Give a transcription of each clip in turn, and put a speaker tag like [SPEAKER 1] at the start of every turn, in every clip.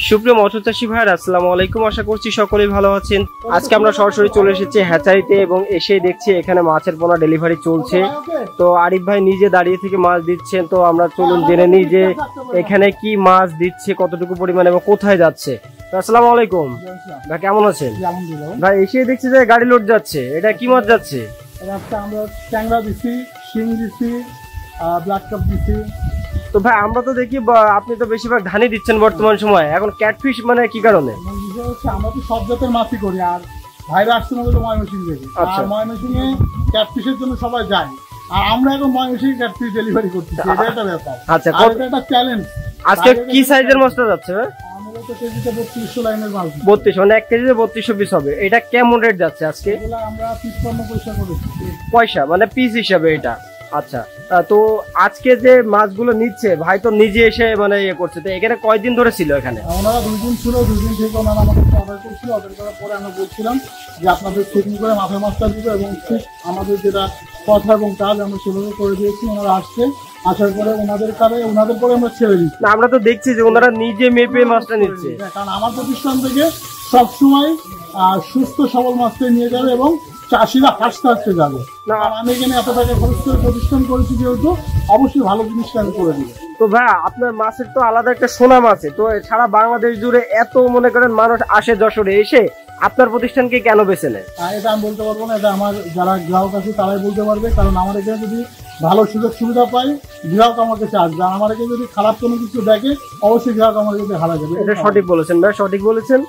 [SPEAKER 1] সুপ্রিয় মৎস্য চাষী ভাইরা, আসসালামু আলাইকুম। আশা করছি সকলেই ভালো আছেন। আজকে আমরা সরাসরি চলে এসেছি হ্যাচারিতে এবং এসে দেখছি এখানে মাছের পোনা ডেলিভারি চলছে। তো আরিফ ভাই নিজে দাঁড়িয়ে থেকে মাছ দিচ্ছেন। তো আমরা চলুন জেনে নিই যে এখানে কি মাছ দিচ্ছে, কতটুকু পরিমাণ এবং কোথায় যাচ্ছে। আসসালামু আলাইকুম ভাই, কেমন আছেন? ভাই এসে দেখছি যে গাড়ি লোড যাচ্ছে, এটা কি মাছ যাচ্ছে?
[SPEAKER 2] আমরা ট্যাংরা দিচ্ছি, শিং দিচ্ছি, ব্ল্যাক কাপ দিচ্ছি।
[SPEAKER 1] তো ভাই আমরা তো দেখি আপনি তো বেশিরভাগ ধানই দিচ্ছেন বর্তমান সময়ে, এখন ক্যাটফিশ মানে কি কারণে?
[SPEAKER 2] আমরা তো সব জাতের মাছই করি, আর ভাইরা আসছে মূলত ময়মনসিং থেকে। আর ময়মনসিং এ ক্যাটফিশের জন্য সবাই যায়, আর আমরা এখন ময়মনসিং ক্যাটফিশ ডেলিভারি করতেছি। এটা একটা ব্যাপার।
[SPEAKER 1] আচ্ছা,
[SPEAKER 2] এটা একটা চ্যালেঞ্জ।
[SPEAKER 1] আজকে কি সাইজের মাছটা যাচ্ছে?
[SPEAKER 2] মূলত কেজিতে 3200 লাইনের মাছ।
[SPEAKER 1] 32, মানে 1 কেজিতে 3200 পিস হবে। এটা কেমন রেট যাচ্ছে আজকে?
[SPEAKER 2] আমরা 53 পয়সা করেছি।
[SPEAKER 1] পয়সা মানে পিস হিসাবে এটা। আচ্ছা, তো আজকে যে মাছগুলো নিচ্ছে ভাই তো নিজে এসে মানে ইয়ে করছে, তো এখানে কয়দিন ধরে ছিল? এখানে
[SPEAKER 2] ওনারা 2 দিন ছিল। 2 দিন থেকে ওনারা আমাদের অর্ডার করছিল। অর্ডার করার পরে আমরা বলছিলাম যে আপনাদের চেকিং করে মাথায় মাছটা দিব, এবং ঠিক আমাদের যেটা কথা এবং কাজ আমরা সেভাবে করে দিয়েছি। ওনারা আসছে, আসার পরে ওনাদের পরে আমরা ছেড়ে দিচ্ছি।
[SPEAKER 1] না, আমরা তো দেখছি যে ওনারা নিজে মেপে মাছটা নিচ্ছে।
[SPEAKER 2] কারণ আমার প্রতিষ্ঠান থেকে সবসময় সুস্থ সবল মাছটা নিয়ে যাবে এবং চাষিরা হাসতে হাসতে যাবে। আমি এখানে এত টাকা খরচ করে প্রতিষ্ঠান করেছি, যেহেতু অবশ্যই ভালো জিনিসটা আমি করে দিব।
[SPEAKER 1] তো ভাই আপনার মাছের তো আলাদা একটা সুনাম আছে, তো সারা বাংলাদেশ জুড়ে এত মনে করেন মানুষ আসে যশোরে, এসে আপনার প্রতিষ্ঠানকে কেন বেছে নেয়?
[SPEAKER 2] এটা আমি বলতে পারবো না, এটা আমার যারা গ্রাহক আছে তারাই বলতে পারবে। কারণ আমার এখানে যদি ভালো সুযোগ সুবিধা পাই, গ্রাহক আমার কাছে আসবে। আর আমার এখানে যদি খারাপ কোনো কিছু দেখে, অবশ্যই গ্রাহক আমার কাছে হারা যাবে।
[SPEAKER 1] এটা সঠিক বলেছেন ভাই, সঠিক বলেছেন।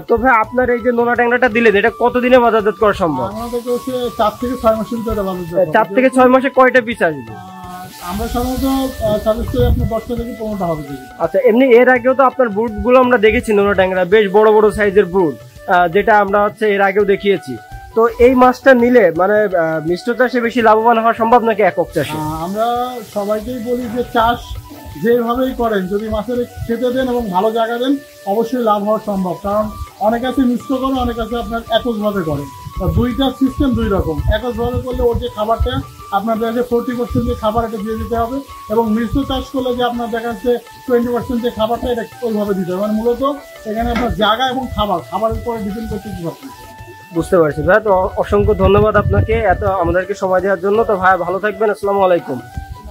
[SPEAKER 1] তো ভাই আপনার এই যে নোনা ট্যাংরাটা দিলেন, এটা কতদিনে বাজারজাত করা সম্ভব?
[SPEAKER 2] আমাদের হচ্ছে 4 থেকে 6 মাসের ভিতরে বাজারজাত।
[SPEAKER 1] 4 থেকে 6 মাসে কয়টা পিস আসবে?
[SPEAKER 2] আমরা সাধারণত সাজেস্ট করি আপনার 10টা থেকে 15টা হবে।
[SPEAKER 1] আচ্ছা, এমনি এর আগেও তো আপনার ব্রুড গুলো আমরা দেখেছি, নোনা ট্যাংরা বেশ বড় বড় সাইজের ব্রুড, যেটা আমরা হচ্ছে এর আগেও দেখিয়েছি। তো এই মাছটা নিলে মানে মিশ্র চাষে বেশি লাভবান হওয়া সম্ভব নাকি একক চাষে?
[SPEAKER 2] আমরা সবাইকেই বলি যে চাষ যেভাবেই করেন, যদি মাছের খেতে দেন এবং ভালো জায়গা দেন, অবশ্যই লাভ হওয়া সম্ভব। কারণ অনেক আছে মিশ্র করে, অনেক আছে আপনার এককভাবে করে। দুইটা সিস্টেম দুই রকম। এককভাবে করলে ওর যে খাবারটা আপনার দেখা যাচ্ছে 40% যে খাবার এটা দিয়ে দিতে হবে, এবং মিশ্র চাষ করলে যে আপনার দেখা যাচ্ছে 20% যে খাবারটা এটা ওইভাবে দিতে হবে। মানে মূলত এখানে আপনার জায়গা এবং খাবারের উপরে ডিপেন্ড করতে কি ভাবছেন।
[SPEAKER 1] বুঝতে পারছি ভাই, তো অসংখ্য ধন্যবাদ আপনাকে এত আমাদেরকে সময় দেওয়ার জন্য। তো ভাই ভালো থাকবেন, আসসালামু আলাইকুম।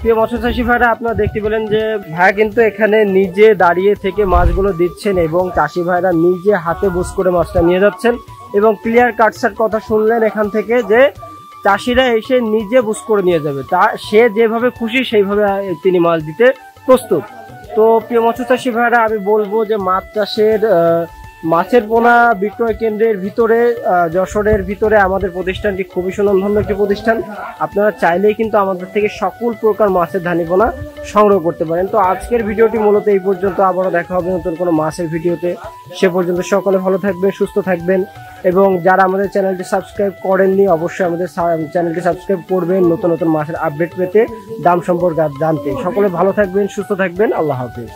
[SPEAKER 1] প্রিয় মৎস্য চাষী ভাইরা, আপনারা দেখতে পেলেন যে ভাই কিন্তু এখানে নিজে দাঁড়িয়ে থেকে মাছগুলো দিচ্ছেন এবং চাষি ভাইরা নিজে হাতে বুঝ করে মাছটা নিয়ে যাচ্ছেন। এবং ক্লিয়ার কাটসাট কথা শুনলেন এখান থেকে যে চাষিরা এসে নিজে বুঝ করে নিয়ে যাবে, তা সে যেভাবে খুশি সেইভাবে তিনি মাছ দিতে প্রস্তুত। তো প্রিয় মৎস্য চাষী ভাইরা, আমি বলবো যে মাছ চাষের মাছের পোনা বিক্রয় কেন্দ্রের ভিতরে যশোরের ভিতরে আমাদের প্রতিষ্ঠানটি খুবই সুনামধন্য একটি প্রতিষ্ঠান। আপনারা চাইলেই কিন্তু আমাদের থেকে সকল প্রকার মাছের ধানি পোনা সংগ্রহ করতে পারেন। তো আজকের ভিডিওটি মূলত এই পর্যন্ত, আবারও দেখা হবে নতুন কোনো মাছের ভিডিওতে। সে পর্যন্ত সকলে ভালো থাকবেন, সুস্থ থাকবেন, এবং যারা আমাদের চ্যানেলটি সাবস্ক্রাইব করেননি অবশ্যই আমাদের চ্যানেলটি সাবস্ক্রাইব করবেন নতুন নতুন মাছের আপডেট পেতে, দাম সম্পর্কে জানতে। সকলে ভালো থাকবেন, সুস্থ থাকবেন। আল্লাহ হাফেজ।